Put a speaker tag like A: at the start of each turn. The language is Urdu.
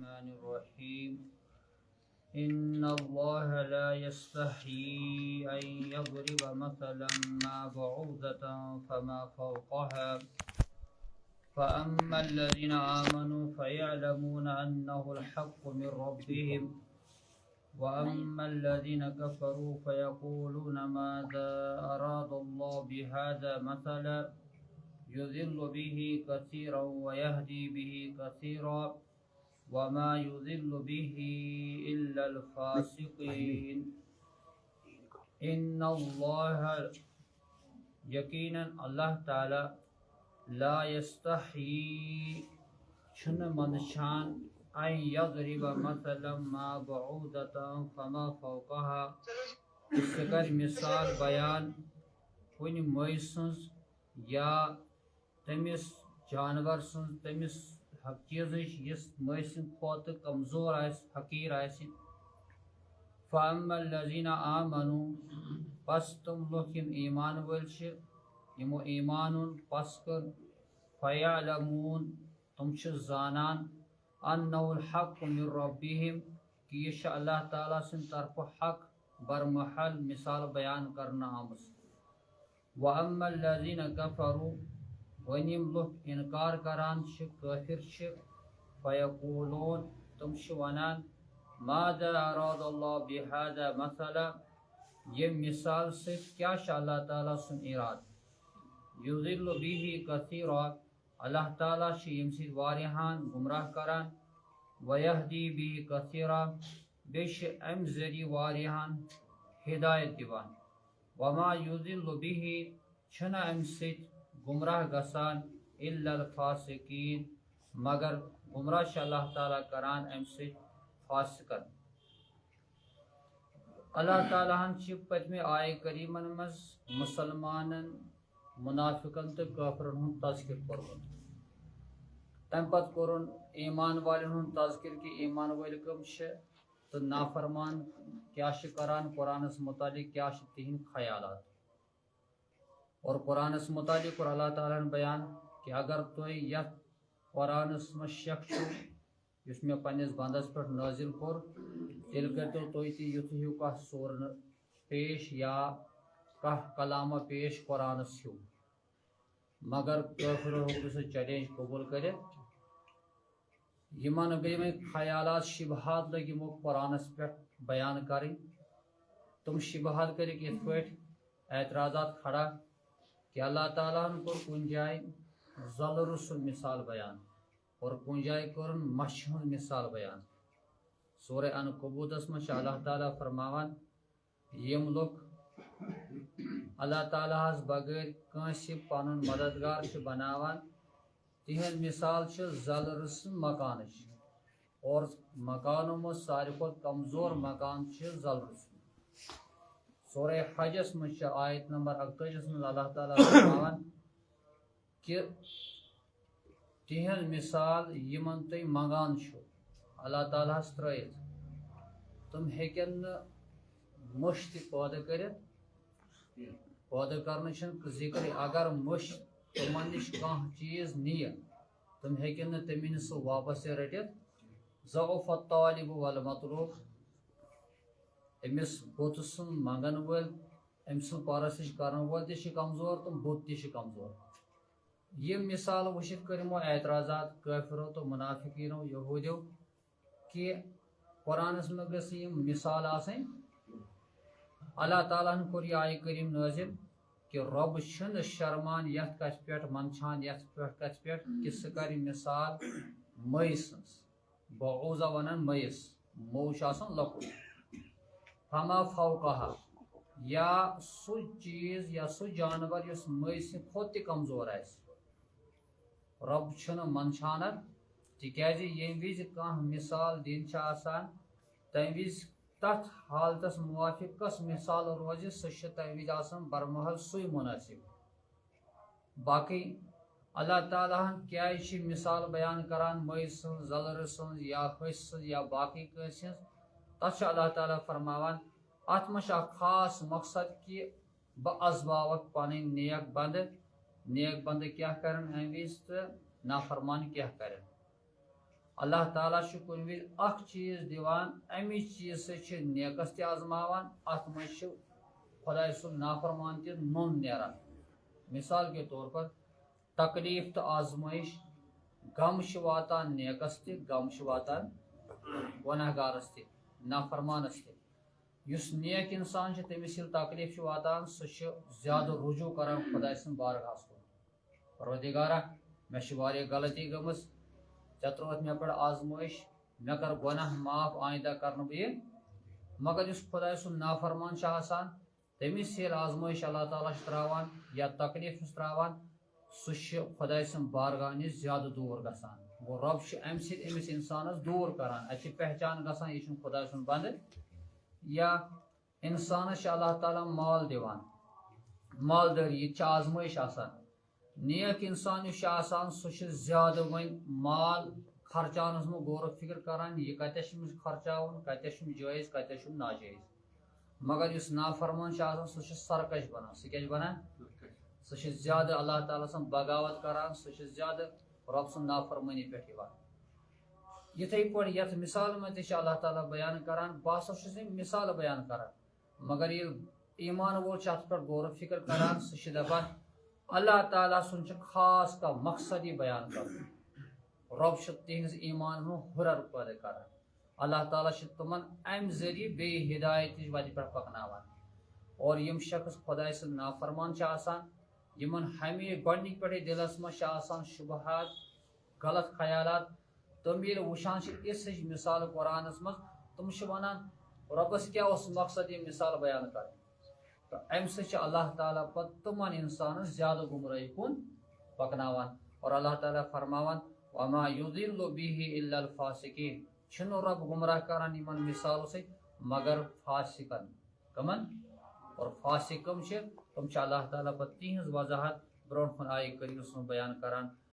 A: الرحمن الرحيم إن الله لا يستحيي أن يضرب مثلا ما بعوضة فما فوقها فأما الذين آمنوا فيعلمون أنه الحق من ربهم وأما الذين كفروا فيقولون ماذا أراد الله بهذا مثلا يضل به كثيرا ويهدي به كثيرا وما يضل به إلا الفاسقين إن الله يقينا الله تعالى لا يستحيي شن منشان أن يضرب مثلا ما بعوضة فما فوقها اس کر مثال بیان کن مئی سنز یا تمس جانور سن تمس چیز یس مئی سند کھوت کمزور حقیر فاما الذین آمنوا پس تم لوگ یم ایمان ول یمو ایمان پس کر فیعلمون تم زانان انه الحق من ربهم کہ یہ اللہ تعالیٰ سن طرف حق برمحل مثال بیان کرنا آمس واما الذین کفروا ونیم لوگ انکار کران کافر فیقولون تم ونان ماذا اراد اللہ بهذا مثلا یہ مثال سے کیا اللہ تعالیٰ سن اراد یضل به کثیرا اللہ تعالیٰ یم سید واریہان گمراہ کران ویہدی به کثیرا بیش ام ذریع واریہان ہدایت دیوان وما یضل به چھنا ام سید گمراہ گسان الا الفاسقین مگر گمراہ اللہ تعالیٰ کران ام سید فاسقن اللہ تعالیٰ ہن پتمہ آئے کریمن مز مسلمانن منافقن تو کافرن ہن تذکر کورمت تم پت کورن ایمان والن ہن تذکر کہ ایمان ول کم تو نافرمان کیا کران قرآنس متعلق کیا تہند خیالات اور قرآنس متعلق اور اللہ تعالیٰ بیان کہ اگر تھی یت قرآنس مز شک اس میں پنس بندس پہ نازل کور تیل کرتو تھی تہ یتھ ہیو کھانا سور پیش یا کھانا کلامہ پیش قرآنس ہیو مگر کافرو ہیکو سہ چیلنج قبول کرت یمن گئی میں خیالات شبہات لگ یمو قرآنس پہ بیان کریں تم شبہات کرک یت پہ اعتراضات کھڑا کہ اللہ تعالیٰ ہن کور کن جائے ذل سن مثال بیان اور کن جائے کور مچھ ہن مثال بیان سورہ عنکبوتس میں اللہ تعالیٰ فرماوان یم لوگ اللہ تعالیٰ ہس بغیر کنس پن مددگار بناوان تہند مثال ذل سن مکان اور مکانوں میں ساروی کھت کمزور مکان ذل سورہ حجس میں آیت نمبر 48 میں اللہ تعالیٰ فرماوان کہ تہند مثال یمن تھی منگان اللہ تعالیٰ ہس ترائت تم ہیکن مش تہ پودہ کرت پودہ کرنے ذکر اگر مش تمن نش کانٛہہ چیز نیہ تم ہیکن تمہ سہ واپس رٹت ضعف الطالب والمطلوب امس بت سن منگن ول ام سن پرستش کرن وول تہ کمزور تو بت تہ کمزور یہ مثال وچھت کرمو اعتراضات کافرو تو منافقینو یہودیو کہ قرآنس میں گژھ یم مثال آسن اللہ تعالیٰ ہن کور یہ آیہ کریم نازل کہ رب چھن شرمان یتھ کتھ پہ منچان یتھ کتھ پہ کہ سہ کر مثال مئی سنس بعوضہ ونان مئیس موش آسان لکٹ فما فوقہا یا سہ چیز یا سہ جانور یس مئی سہ کھوت تہ کمزور رب چھن منچان تکیازِ یم وز کانٛہہ مثال دین آسان تمہ وز تتھ حالتس موافق کس مثال روز سہ تمہ وز آسان برمحل سوی مناسب باقی اللہ تعالیٰ ہن کیا مثال بیان کران مئی سن زلر سن یا ہس سن یا باقی کنس ہز تتھ اللہ تعالیٰ فرماوان ات مش خاص مقصد کہ بہ ازماوک پن نیک بند کیا کرن ام وز تو نافرمان کیا کرن اللہ تعالیٰ چھ کن وز اخ چیز دیوان امی چیز سے نیکس تہ آزماوان ات مز خدائے سن نافرمان تہ نون نیران مثال کے طور پر تکلیف تو آزمائش غم واتان نیکس تہ غم واتان گناہ گارس تہ نافرمانس تہ یس نیک انسان تمس یل تکلیف واتان سہ زیادہ رجوع کران خدائے سن بارگاہس کن پروردگارہ مے چھ واریاہ غلطی گمس ژے ترووتھ مے پٮ۪ٹھ آزمائش مے کر گناہ معاف آئندہ کرنہٕ بہٕ یہِ مگر یس خدائے سن نافرمان چھ آسان تمس یل آزمائش اللہ تعالیٰ چھ تراوان یا تکلیف چھس تراوان سہ چھ خدائے سن بارگاہ نش زیادہ دور گژھان گو رب چھ امہ سۭتۍ أمس انسانس دور کران اتہ چھ پہچان گژھان یہ چھُنہٕ خدائے سُنٛد بندٕ یا انسانس چھ اللہ تعالیٰ مال دِوان مالداری یہ چھ آزمائش آسان نیک انسان یُس چھ آسان سہ چھ زیادہ وۄنۍ مال خرچانس منٛز غور و فکر کران یہ کتٮ۪س چھُ أمِس خرچاوُن کتٮ۪س چھُم جٲیز کتٮ۪س چھُم ناجٲیز مگر یُس نافرمان چھ آسان سہ چھ سرکش بنان سہ کیٛاہ چھُ بنان سہ چھ زیادہ اللہ تعالیٰ سن بغاوت کران سہ چھ زیادہ رب سن نافرمانی پٮ۪ٹھ یِوان یتھے پٲٹھۍ یتھ مثال منٛز تہِ چھُ اللہ تعالیٰ بیان کران بہٕ ہسا چھُس یِم مثال بیان کران مگر ییٚلہِ ایمان وول چھُ اتھ پٮ۪ٹھ غور و فکر کران سہ چھُ دپان اللہ تعالیٰ سُنٛد چھُ خاص کانٛہہ مقصد یہِ بیان کرُن رب چھُ تہنٛدِس ایمان ہُنٛد ہُرر پٲدٕ کران اللہ تعالیٰ چھُ تِمن امہِ ذٔریعہٕ بیٚیہِ ہدایتٕچ وتہِ پٮ۪ٹھ پکناوان اور یم شخص خدائے سٕنٛدۍ نافرمان چھِ آسان یمن ہمیشہ گۄڈنِکۍ پٮ۪ٹھٕے دلس منٛز چھِ آسان شبہات غلط خیالات تم ییٚلہِ وٕچھان چھِ یِژھ ہِش مثال قرآنس منٛز تم چھِ ونان رۄبس کیٛاہ اوس مقصد یہِ مثال بیان کرٕنۍ تہٕ امہِ سۭتۍ چھِ اللہ تعالیٰ پتہٕ تِمن انسانس زیادٕ گمرٲہی کُن پکناوان اور اللہ تعالیٰ فرماوان وما یضل به الا الفاسقین چھُنہٕ رب گمراہ کران یمن مثالو سۭتۍ مگر فاسقن کمن اور فاسق کم چھِ تم چھِ اللہ تعالیٰ پتہٕ تہنٛز وضاحت برونٛٹھ کُن آیہِ کریٖمس منٛز بیان کران